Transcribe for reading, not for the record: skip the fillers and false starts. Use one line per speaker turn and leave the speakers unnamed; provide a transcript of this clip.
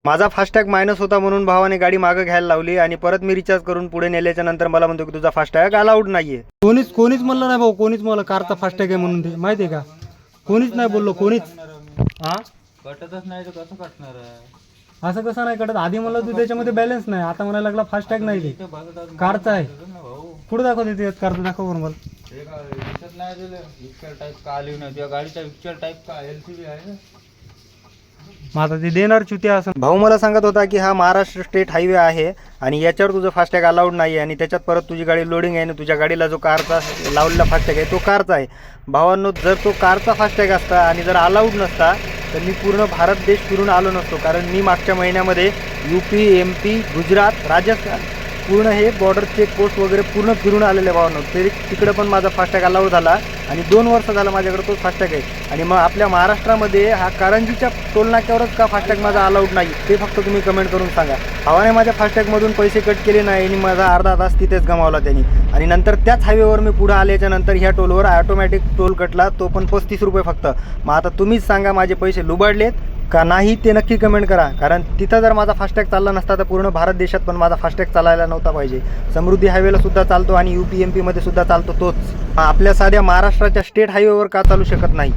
माझा FASTag minus होता म्हणून भावाने गाडी मागं घ्यायला लावली आणि परत मी रिचार्ज करून पुढे नेल्याच्या नंतर मला म्हणतो की तुझा फास्टॅग अलाउड नाहीये. कोणीच म्हणलं नाही भाऊ, कोणीच मला कारचा फास्टॅग आहे म्हणून ते माहिती आहे का, कोणीच नाही बोललो कोणीच. हा
कटतच नाही तर कसं कटणार आहे?
असं कसं नाही कटत? आधी म्हणलं तू त्याच्यामध्ये बॅलन्स नाही, आता म्हणायला लागला फास्टॅग नाही ते कारचा आहे. पुढे दाखवते ते कारचं, दाखव बरं मला.
नाही दिलं पिक्चर टाईप का आली नाही तुझ्या गाडीचा, पिक्चर टाईप का LCD आहे ना.
मग आता ते देणार चुत्या असं. भाऊ मला सांगत होता की हा महाराष्ट्र स्टेट हायवे आहे आणि याच्यावर तुझं फास्टॅग अलाउड नाही आहे आणि त्याच्यात परत तुझी गाडी लोडिंग आहे आणि तुझ्या गाडीला जो कारचा लावलेला फास्टॅग आहे तो कारचा आहे. भावांनो, जर तो कारचा फास्टॅग असता आणि जर अलाउड नसता तर मी पूर्ण भारत देश फिरून आलो नसतो. कारण मी मागच्या महिन्यामध्ये UP, MP, गुजरात, राजस्थान पूर्ण हे बॉर्डर चेकपोस्ट वगैरे पूर्ण फिरून आलेले भावांनो. तरी तिकडं पण माझा फास्टॅग अलाउड झाला आणि 2 वर्ष झालं माझ्याकडे तोच फास्टॅग आहे. आणि मग आपल्या महाराष्ट्रामध्ये हा कारंजीच्या टोलनाक्यावरच का फास्टॅग माझा अलाउड नाही ते फक्त तुम्ही कमेंट करून सांगा. भावाने माझ्या फास्टॅगमधून पैसे कट केले नाही आणि माझा अर्धा तास तिथेच गमावला त्यांनी. आणि नंतर त्याच हायवेवर मी पुढे आल्याच्या नंतर ह्या टोलवर ऑटोमॅटिक टोल कटला, तो पण 35 रुपये फक्त. मग आता तुम्हीच सांगा माझे पैसे लुबाडलेत का नाही ते नक्की कमेंट करा. कारण तिथं जर माझा फास्टॅग चालला नसता तर पूर्ण भारत देशात पण माझा फास्टॅग चालायला नव्हता पाहिजे. समृद्धी हायवेला सुद्धा चालतो आणि UP, MP मध्ये सुद्धा चालतो तोच. आपल्या साध्या महाराष्ट्राच्या स्टेट हायवेवर का चालू शकत नाही?